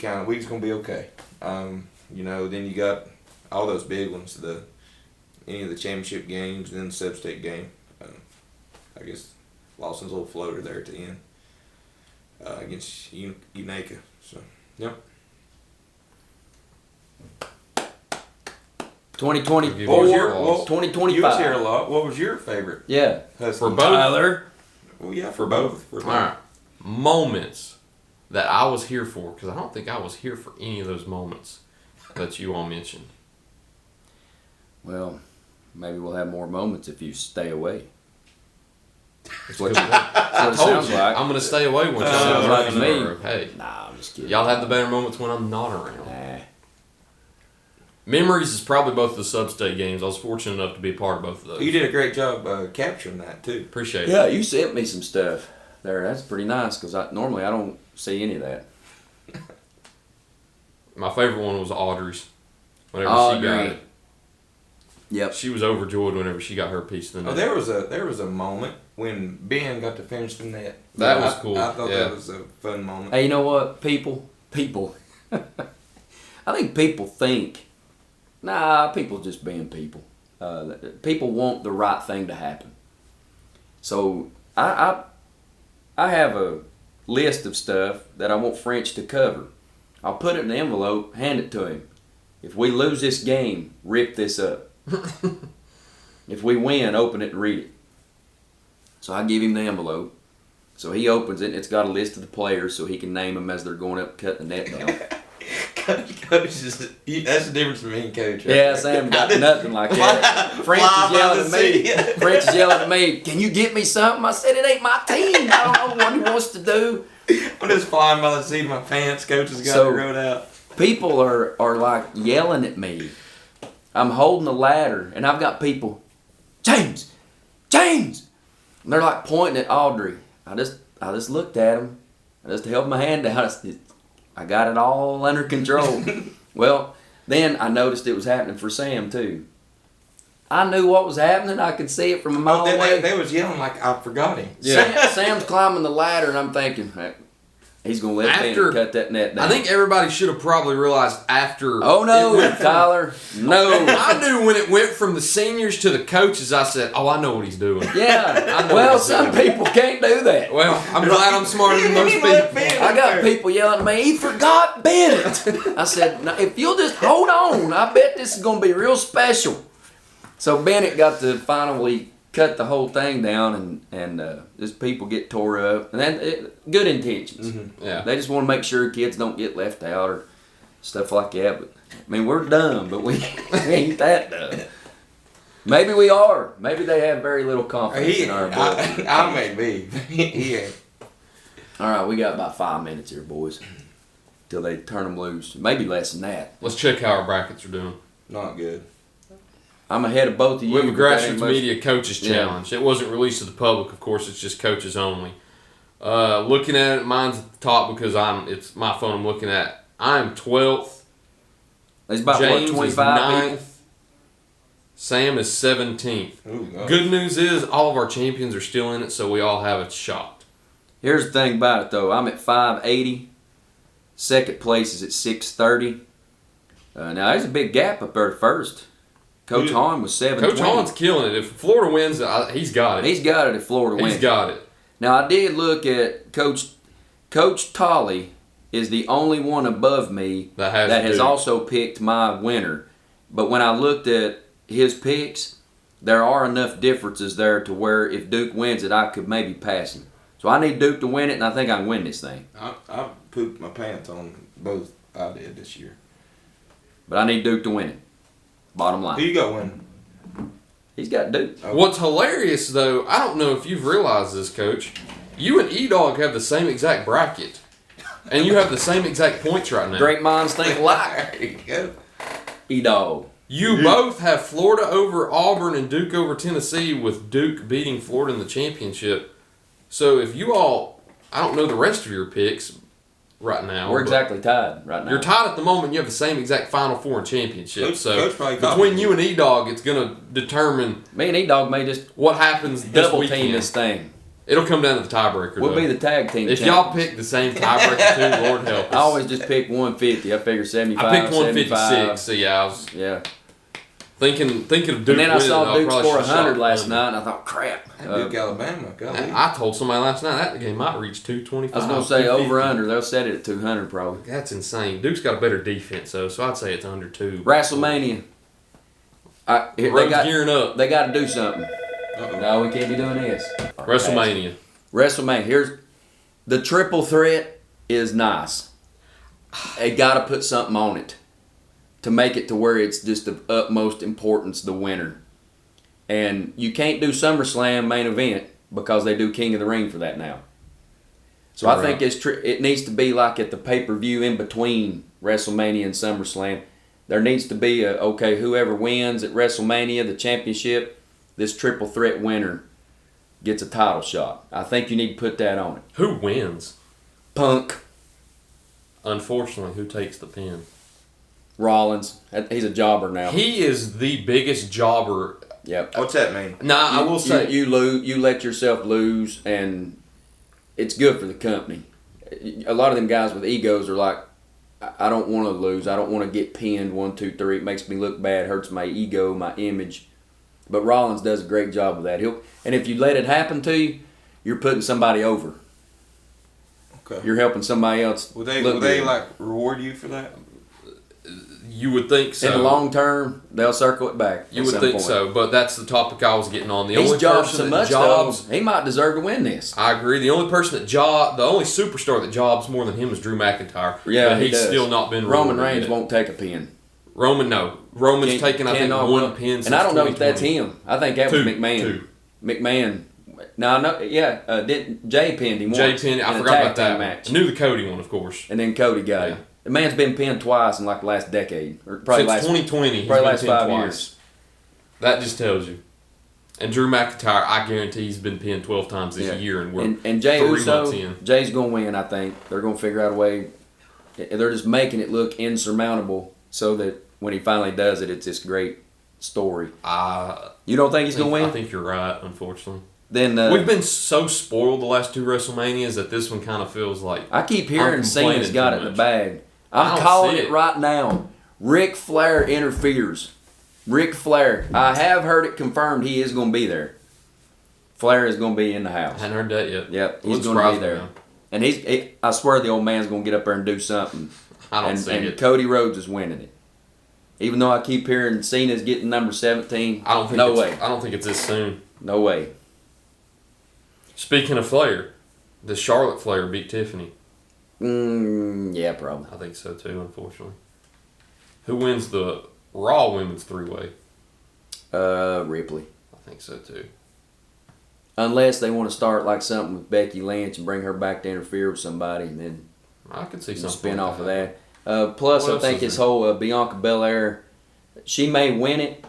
A: going to be okay. Then you got all those big ones, any of the championship games, and then the sub-state game. I guess Lawson's little floater there at the end against Unaka. So, yep.
C: 2024,
B: What was your- well,
C: 2025.
A: You was here a lot. What was your favorite?
C: Yeah.
A: Husky?
B: For both?
C: Tyler.
A: Well, yeah, for both. For both.
B: All right. Moments that I was here for, because I don't think I was here for any of those moments that you all mentioned.
C: Well, maybe we'll have more moments if you stay away.
B: That's
C: what
B: what
C: it sounds like.
B: I'm going to stay away when y'all
C: Sounds
B: are
C: like
B: in
C: me.
B: the room. Hey,
C: Nah, I'm just kidding.
B: y'all have the better moments when I'm not around.
C: Nah.
B: Memories is probably both the sub-state games. I was fortunate enough to be a part of both of those.
A: You did a great job capturing that too.
B: Appreciate it.
C: Yeah, you sent me some stuff there. That's pretty nice because normally I don't see any of that.
B: My favorite one was Audrey's. Whenever she got
C: Audrey.
B: it.
C: Yep.
B: She was overjoyed whenever she got her piece of the
A: Oh,
B: net.
A: there was a moment when Ben got to finish the net.
B: That was cool.
A: I thought
B: Yeah.
A: that was a fun moment.
C: Hey, you know what? People. I think people think. Nah, people just being people. People want the right thing to happen. So I have a list of stuff that I want French to cover. I'll put it in an envelope, hand it to him. If we lose this game, rip this up. If we win, open it and read it. So I give him the envelope. So he opens it and it's got a list of the players so he can name them as they're going up cutting the net down.
A: Coach is, that's the difference between me and Coach. Right
C: Yeah,
A: there.
C: Sam got nothing like that. French
A: Fly
C: is
A: by
C: yelling
A: the
C: at me.
A: seat.
C: French is yelling at me. Can you get me something? I said it ain't my team. I don't know what he wants to do.
A: I'm just flying by the seat of my pants. Coach has got
C: So-
A: it wrote out.
C: People are like yelling at me. I'm holding the ladder and I've got people, James. And they're like pointing at Audrey. I just looked at them. I just held my hand out. I got it all under control. Well, then I noticed it was happening for Sam too. I knew what was happening. I could see it from a mile away.
A: They was yelling like I forgot him.
C: Sam's climbing the ladder, and I'm thinking, hey, he's gonna let Ben cut that net down.
B: I think everybody should have probably realized after.
C: Oh no,
B: it went from-
C: Tyler! No.
B: I knew when it went from the seniors to the coaches. I said, "Oh, I know what he's doing."
C: Yeah.
B: I know
C: Well,
B: what he's
C: some
B: doing.
C: people can't do that.
B: Well, I'm glad I'm smarter than most people.
C: I got people yelling at me, he forgot Bennett. I said, no, if you'll just hold on, I bet this is going to be real special. So Bennett got to finally cut the whole thing down, and just people get tore up. And then good intentions.
A: Mm-hmm.
B: Yeah.
C: They just want to make sure kids don't get left out or stuff like that. But I mean, we're dumb, but we ain't that dumb. Maybe we are. Maybe they have very little confidence in our ability.
A: I may be. He ain't.
C: All right, we got about 5 minutes here, boys, till they turn them loose. Maybe less than that.
B: Let's check how our brackets are doing.
A: Not good.
C: I'm ahead of both of you.
B: We have a
C: but that ain't
B: grassroots
C: much-
B: media coaches
C: Yeah.
B: challenge. It wasn't released to the public, of course. It's just coaches only. Looking at it, mine's at the top because it's my phone I'm looking at. I'm 12th.
C: There's about
B: James
C: what,
B: is
C: 25 people?
B: 9th. Sam is 17th.
A: Ooh, no.
B: Good news is all of our champions are still in it, so we all have a shot.
C: Here's the thing about it, though. I'm at 580. Second place is at 630. Now, there's a big gap up there at first. Coach
B: Dude,
C: Hahn was 720.
B: Coach Hahn's killing it. If Florida wins, he's got it.
C: He's got it if Florida wins.
B: He's got it.
C: Now, I did look at Coach Tolley is the only one above me
B: That has Duke.
C: also picked my winner. But when I looked at his picks, there are enough differences there to where if Duke wins it, I could maybe pass him. So I need Duke to win it, and I think I can win this thing.
A: I pooped my pants on both I did this year.
C: But I need Duke to win it. Bottom line.
A: Who you got winning?
C: He's got Duke.
B: What's hilarious, though, I don't know if you've realized this, Coach. You and E-Dog have the same exact bracket. And you have the same exact points right now.
C: Great minds think alike.
A: There you go.
C: E-Dog.
B: You both have Florida over Auburn and Duke over Tennessee, with Duke beating Florida in the championship. So if you all, I don't know the rest of your picks right now.
C: We're
B: but
C: exactly tied right now.
B: You're tied at the moment. You have the same exact Final Four and championship.
A: Coach
B: So
A: probably
B: between
A: copied
B: you and E-Dog, it's going to determine
C: Me and E-Dog may just
B: what happens this
C: double
B: weekend.
C: team this thing.
B: It'll come down to the tiebreaker.
C: We'll
B: though.
C: be the tag team
B: If
C: champions.
B: y'all pick the same tiebreaker too, Lord help us.
C: I always just pick 150. I figure 75,
B: I picked
C: 75.
B: 156, so yeah, I was
C: Yeah.
B: Thinking of Duke.
C: And then I
B: winning,
C: saw Duke
B: probably
C: score
B: should
C: 100
B: shot
C: last
B: under.
C: night, and I thought, crap.
A: Duke, Alabama. Golly.
B: I told somebody last night that game might reach 225.
C: I was going to say
B: 250.
C: over under. They'll set it at 200 probably.
B: That's insane. Duke's got a better defense though, so I'd say it's under 2.
C: WrestleMania. They
B: Road's
C: got
B: gearing up.
C: They got to do something.
A: Uh-oh.
C: No, we can't be doing this.
B: WrestleMania.
C: WrestleMania. Here's the triple threat is nice. They got to put something on it to make it to where it's just of utmost importance, the winner. And you can't do SummerSlam main event because they do King of the Ring for that now. So I think it needs to be like at the pay-per-view in between WrestleMania and SummerSlam. There needs to be whoever wins at WrestleMania, the championship, this triple threat winner gets a title shot. I think you need to put that on it.
B: Who wins?
C: Punk,
B: Unfortunately, who takes the pin?
C: Rollins, he's a jobber now.
B: He is the biggest jobber.
C: Yep.
A: What's that mean?
B: Nah, I will say
C: you lose. You let yourself lose, and it's good for the company. A lot of them guys with egos are like, I don't want to lose. I don't want to get pinned 1, 2, 3. It makes me look bad. Hurts my ego, my image. But Rollins does a great job of that. And if you let it happen to you, you're putting somebody over.
A: Okay.
C: You're helping somebody else.
A: Will they
C: good.
A: like reward you for that?
B: you would think so.
C: In the long term, they'll circle it back.
B: You
C: at
B: would
C: some
B: think
C: point.
B: so, but that's the topic I was getting on. The
C: He's
B: only
C: jobbed
B: person
C: so
B: that
C: much,
B: jobs,
C: though, he might deserve to win this.
B: I agree. The only person that the only superstar that jobs more than him is Drew McIntyre.
C: Yeah,
B: but
C: he
B: he's
C: does.
B: still not been
C: Roman
B: rewarded
C: Reigns
B: yet.
C: won't take a pin.
B: Roman's taken, I think, one pin since
C: And I don't know if that's
B: 2020.
C: him. I think that was
B: Two.
C: McMahon. McMahon. No, no, yeah. Didn't Jay pinned him once?
B: Jay pinned. I
C: in a
B: forgot
C: tag
B: about that
C: team
B: match. I knew the Cody one, of course.
C: And then Cody got
B: Yeah.
C: him. The man's been pinned twice in like the last decade, or probably
B: Since
C: last
B: 2020, he's
C: probably
B: been
C: last
B: pinned
C: 5
B: twice.
C: years.
B: That just tells you. And Drew McIntyre, I guarantee he's been pinned 12 times this
C: Yeah.
B: year, and we're
C: And Jay
B: 3
C: Uso,
B: months in.
C: Jay's gonna win. I think they're gonna figure out a way. They're just making it look insurmountable, so that when he finally does it, it's this great story. You don't think he's gonna win?
B: I think you're right, unfortunately.
C: Then
B: We've been so spoiled the last 2 WrestleManias that this one kind of feels like
C: I keep hearing
B: I'm
C: Cena's
B: complaining
C: got
B: too
C: it in the
B: much.
C: bag.
B: I
C: I'm
B: don't
C: calling
B: see
C: it
B: it.
C: right now. Ric Flair interferes. Ric Flair. I have heard it confirmed he is going to be there. Flair is going to be in the
B: I
C: house.
B: hadn't heard that yet.
C: Yep, he's
B: Wouldn't
C: going to
B: surprise
C: be
B: me,
C: there.
B: though.
C: And I swear the old man's going to get up there and do something.
B: I don't
C: and,
B: see
C: and
B: it.
C: Cody Rhodes is winning it. Even though I keep hearing Cena's getting number 17.
B: I don't think
C: No
B: it's,
C: way.
B: I don't think it's this soon.
C: No way.
B: Speaking of Flair, does Charlotte Flair beat Tiffany?
C: Yeah, probably.
B: I think so too, unfortunately. Who wins the Raw Women's 3-way?
C: Ripley.
B: I think so too.
C: Unless they want to start like something with Becky Lynch and bring her back to interfere with somebody, and then
B: I could see something
C: spin
B: like
C: off of that. Plus,
B: What
C: I
B: else
C: think
B: is
C: this
B: there?
C: whole Bianca Belair, she may win it,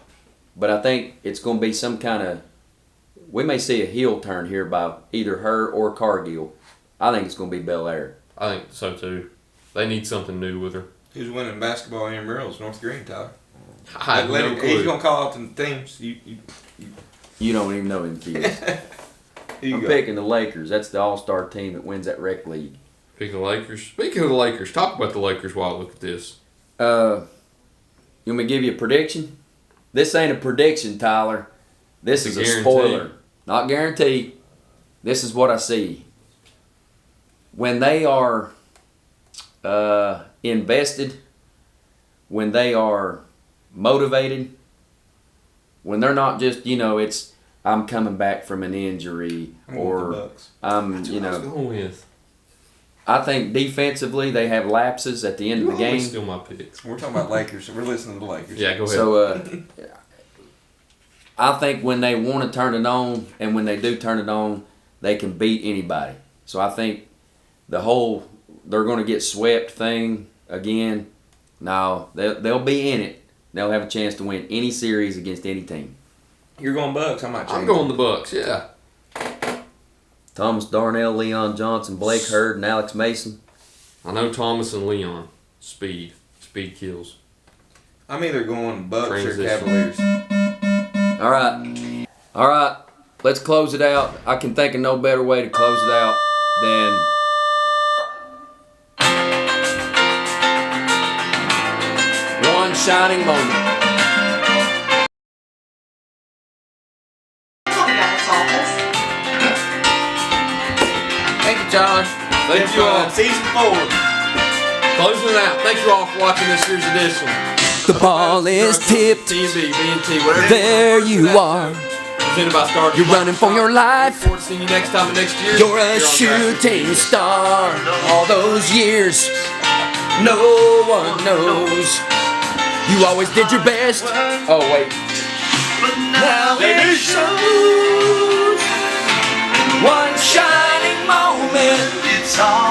C: but I think it's going to be some kind of. We may see a heel turn here by either her or Cargill. I think it's going to be Belair.
B: I think so too. They need something new with her.
A: Who's winning basketball intramurals? North Green, Tyler.
B: I have no clue.
A: He's gonna call out the teams.
C: You don't even know them kids.
A: You
C: I'm
A: go.
C: picking the Lakers. That's the all-star team that wins that rec league.
B: Pick the Lakers. Speaking of the Lakers, talk about the Lakers while I look at this.
C: You want me to give you a prediction? This ain't a prediction, Tyler. This
B: It's
C: is
B: a
C: a
B: guarantee.
C: spoiler. Not guaranteed. This is what I see. When they are invested, when they are motivated, when they're not just, it's I'm coming back from an injury
A: I'm going with the
C: or
A: Bucks.
C: I'm,
B: That's what I was going with.
C: I think defensively they have lapses at the end
B: You
C: of the
B: always
C: game.
B: steal my picks.
A: We're talking about Lakers. We're listening to the Lakers.
B: Yeah, go ahead.
C: So I think when they want to turn it on and when they do turn it on, they can beat anybody. So I think the whole they're going to get swept thing again. No, they'll be in it. They'll have a chance to win any series against any team.
A: You're going Bucks. I might change.
B: I'm going the Bucks. Yeah.
C: Thomas Darnell, Leon Johnson, Blake Hurd, and Alex Mason.
B: I know Thomas and Leon. Speed kills.
A: I'm either going Bucks
B: Transition.
A: or Cavaliers.
C: All right. Let's close it out. I can think of no better way to close it out than one shining moment.
B: Tyler. Thank you all.
A: Season 4.
B: Closing it out. Thank you all for watching this year's edition.
H: The ball is tipped.
B: TNB, BNT, whatever.
H: There you are.
B: Presented by Starnes.
H: You're running for your life.
B: Look forward to seeing you next time and next year.
H: You're a
B: Here on
H: shooting star. All those years, no one knows. You always did your best.
B: Oh, wait.
H: Now it shows. One shining moment.
I: It's all